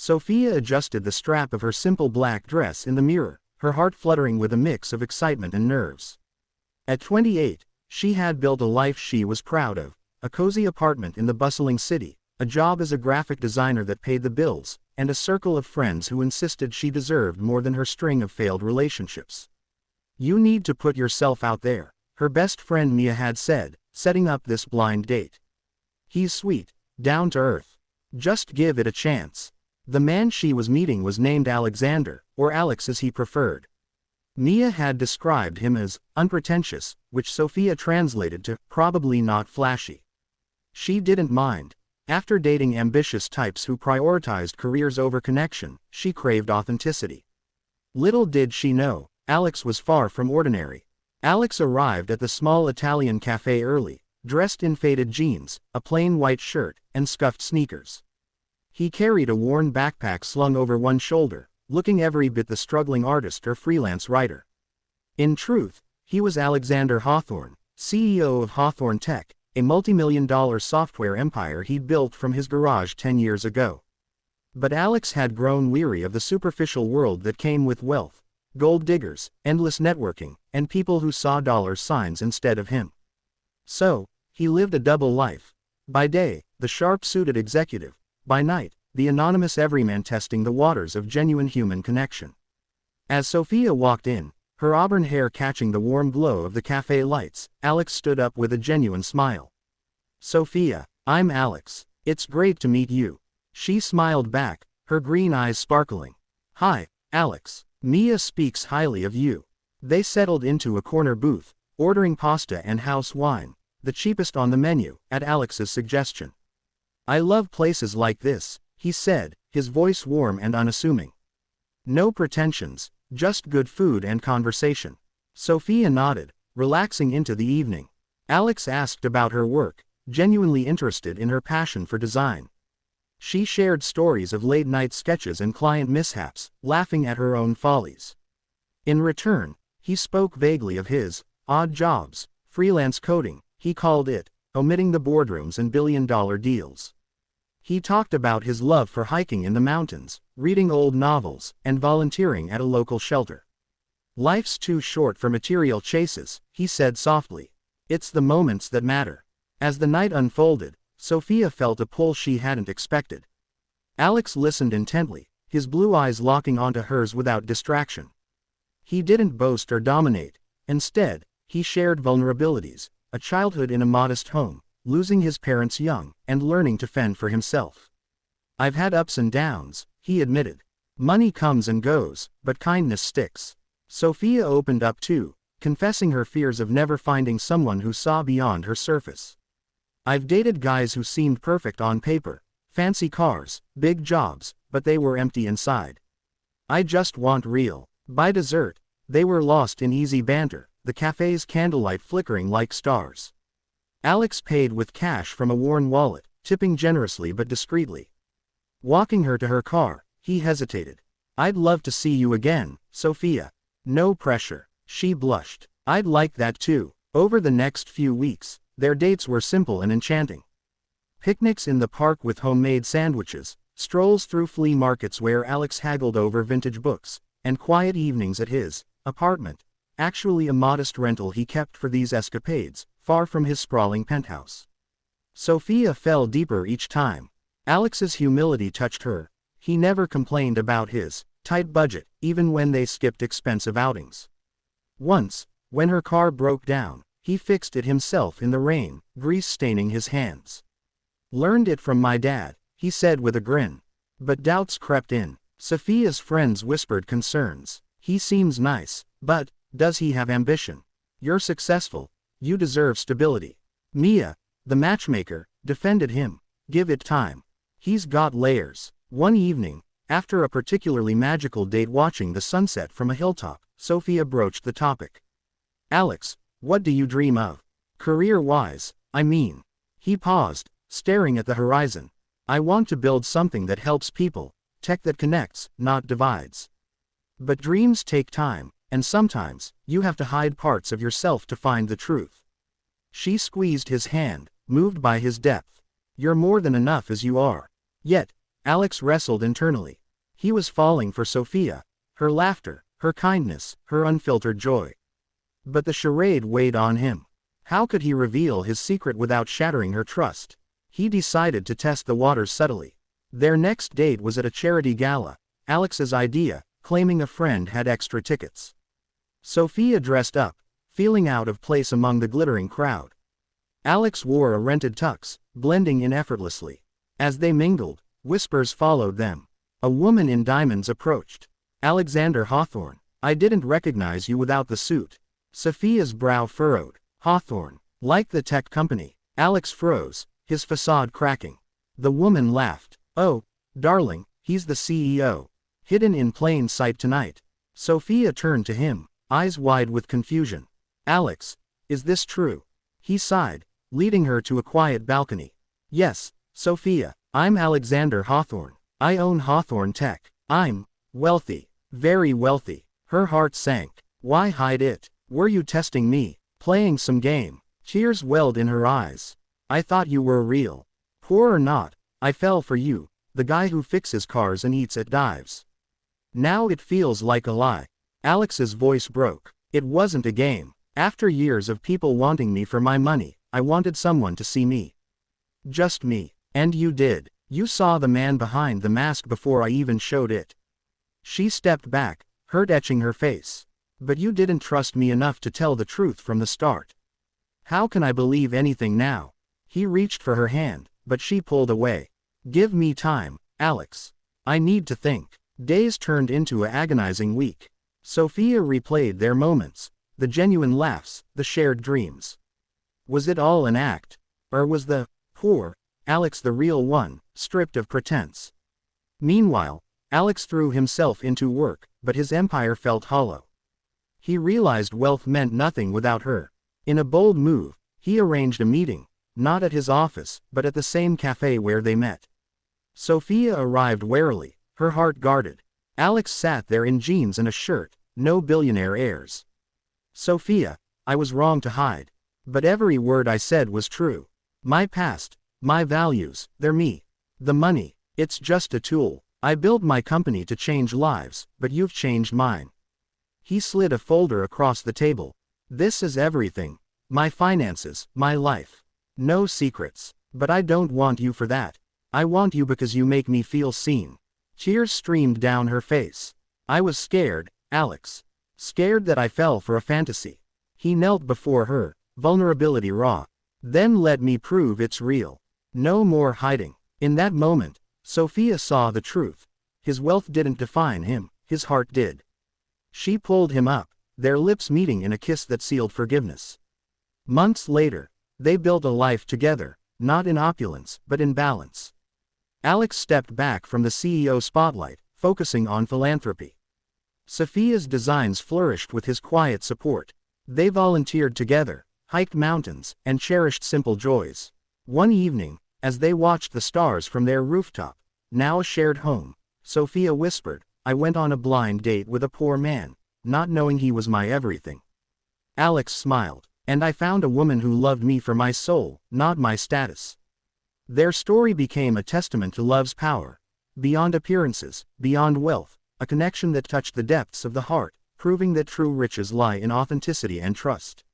Sophia adjusted the strap of her simple black dress in the mirror, her heart fluttering with a mix of excitement and nerves. At 28, she had built a life she was proud of, a cozy apartment in the bustling city, a job as a graphic designer that paid the bills, and a circle of friends who insisted she deserved more than her string of failed relationships. "You need to put yourself out there," her best friend Mia had said, setting up this blind date. "He's sweet, down to earth. Just give it a chance." The man she was meeting was named Alexander, or Alex as he preferred. Mia had described him as unpretentious, which Sophia translated to probably not flashy. She didn't mind. After dating ambitious types who prioritized careers over connection, she craved authenticity. Little did she know, Alex was far from ordinary. Alex arrived at the small Italian cafe early, dressed in faded jeans, a plain white shirt, and scuffed sneakers. He carried a worn backpack slung over one shoulder, looking every bit the struggling artist or freelance writer. In truth, he was Alexander Hawthorne, CEO of Hawthorne Tech, a multi-million-dollar software empire he'd built from his garage 10 years ago. But Alex had grown weary of the superficial world that came with wealth, gold diggers, endless networking, and people who saw dollar signs instead of him. So, he lived a double life. By day, the sharp-suited executive. By night, the anonymous everyman testing the waters of genuine human connection. As Sophia walked in, her auburn hair catching the warm glow of the cafe lights, Alex stood up with a genuine smile. "Sophia, I'm Alex. It's great to meet you." She smiled back, her green eyes sparkling. "Hi, Alex. Mia speaks highly of you." They settled into a corner booth, ordering pasta and house wine, the cheapest on the menu, at Alex's suggestion. "I love places like this," he said, his voice warm and unassuming. "No pretensions, just good food and conversation." Sophia nodded, relaxing into the evening. Alex asked about her work, genuinely interested in her passion for design. She shared stories of late-night sketches and client mishaps, laughing at her own follies. In return, he spoke vaguely of his odd jobs, freelance coding, he called it, omitting the boardrooms and billion-dollar deals. He talked about his love for hiking in the mountains, reading old novels, and volunteering at a local shelter. "Life's too short for material chases," he said softly. "It's the moments that matter." As the night unfolded, Sophia felt a pull she hadn't expected. Alex listened intently, his blue eyes locking onto hers without distraction. He didn't boast or dominate. Instead, he shared vulnerabilities, a childhood in a modest home, losing his parents young, and learning to fend for himself. "I've had ups and downs," he admitted. "Money comes and goes, but kindness sticks." Sophia opened up too, confessing her fears of never finding someone who saw beyond her surface. "I've dated guys who seemed perfect on paper, fancy cars, big jobs, but they were empty inside. I just want real." By dessert, they were lost in easy banter, the cafe's candlelight flickering like stars. Alex paid with cash from a worn wallet, tipping generously but discreetly. Walking her to her car, he hesitated. "I'd love to see you again, Sophia." "No pressure." She blushed. "I'd like that too." Over the next few weeks, their dates were simple and enchanting. Picnics in the park with homemade sandwiches, strolls through flea markets where Alex haggled over vintage books, and quiet evenings at his apartment, actually a modest rental he kept for these escapades, far from his sprawling penthouse. Sophia fell deeper each time. Alex's humility touched her. He never complained about his tight budget, even when they skipped expensive outings. Once, when her car broke down, he fixed it himself in the rain, grease staining his hands. "Learned it from my dad," he said with a grin. But doubts crept in. Sophia's friends whispered concerns. "He seems nice, but does he have ambition? You're successful. You deserve stability." Mia, the matchmaker, defended him. "Give it time. He's got layers." One evening, after a particularly magical date watching the sunset from a hilltop, Sophia broached the topic. "Alex, what do you dream of? Career-wise, I mean." He paused, staring at the horizon. "I want to build something that helps people, tech that connects, not divides. But dreams take time, and sometimes, you have to hide parts of yourself to find the truth." She squeezed his hand, moved by his depth. "You're more than enough as you are." Yet, Alex wrestled internally. He was falling for Sophia, her laughter, her kindness, her unfiltered joy. But the charade weighed on him. How could he reveal his secret without shattering her trust? He decided to test the waters subtly. Their next date was at a charity gala, Alex's idea, claiming a friend had extra tickets. Sophia dressed up, feeling out of place among the glittering crowd. Alex wore a rented tux, blending in effortlessly. As they mingled, whispers followed them. A woman in diamonds approached. Alexander Hawthorne, I didn't recognize you without the suit. Sophia's brow furrowed. Hawthorne, like the tech company. Alex froze, his facade cracking. The woman laughed. Oh, darling, he's the CEO. Hidden in plain sight tonight. Sophia turned to him, eyes wide with confusion. Alex, is this true? He sighed, leading her to a quiet balcony. Yes, Sophia, I'm Alexander Hawthorne. I own Hawthorne Tech. I'm wealthy, very wealthy. Her heart sank. Why hide it? Were you testing me? Playing some game? Tears welled in her eyes. I thought you were real. Poor or not, I fell for you, the guy who fixes cars and eats at dives. Now it feels like a lie. Alex's voice broke. It wasn't a game. After years of people wanting me for my money, I wanted someone to see me. Just me. And you did. You saw the man behind the mask before I even showed it. She stepped back, hurt etching her face. But you didn't trust me enough to tell the truth from the start. How can I believe anything now? He reached for her hand, but she pulled away. Give me time, Alex. I need to think. Days turned into an agonizing week. Sophia replayed their moments, the genuine laughs, the shared dreams. Was it all an act? Or was the poor Alex the real one, stripped of pretense? Meanwhile, Alex threw himself into work, but his empire felt hollow. He realized wealth meant nothing without her. In a bold move, he arranged a meeting, not at his office, but at the same cafe where they met. Sophia arrived warily, her heart guarded. Alex sat there in jeans and a shirt, no billionaire airs. Sophia, I was wrong to hide. But every word I said was true. My past, my values, they're me. The money, it's just a tool. I built my company to change lives, but you've changed mine. He slid a folder across the table. This is everything. My finances, my life. No secrets. But I don't want you for that. I want you because you make me feel seen. Tears streamed down her face. I was scared, Alex. Scared that I fell for a fantasy. He knelt before her, vulnerability raw. Then let me prove it's real. No more hiding. In that moment, Sophia saw the truth. His wealth didn't define him, his heart did. She pulled him up, their lips meeting in a kiss that sealed forgiveness. Months later, they built a life together, not in opulence, but in balance. Alex stepped back from the CEO spotlight, focusing on philanthropy. Sophia's designs flourished with his quiet support. They volunteered together, hiked mountains, and cherished simple joys. One evening, as they watched the stars from their rooftop, now a shared home, Sophia whispered, I went on a blind date with a poor man, not knowing he was my everything. Alex smiled, and I found a woman who loved me for my soul, not my status. Their story became a testament to love's power. Beyond appearances, beyond wealth, a connection that touched the depths of the heart, proving that true riches lie in authenticity and trust.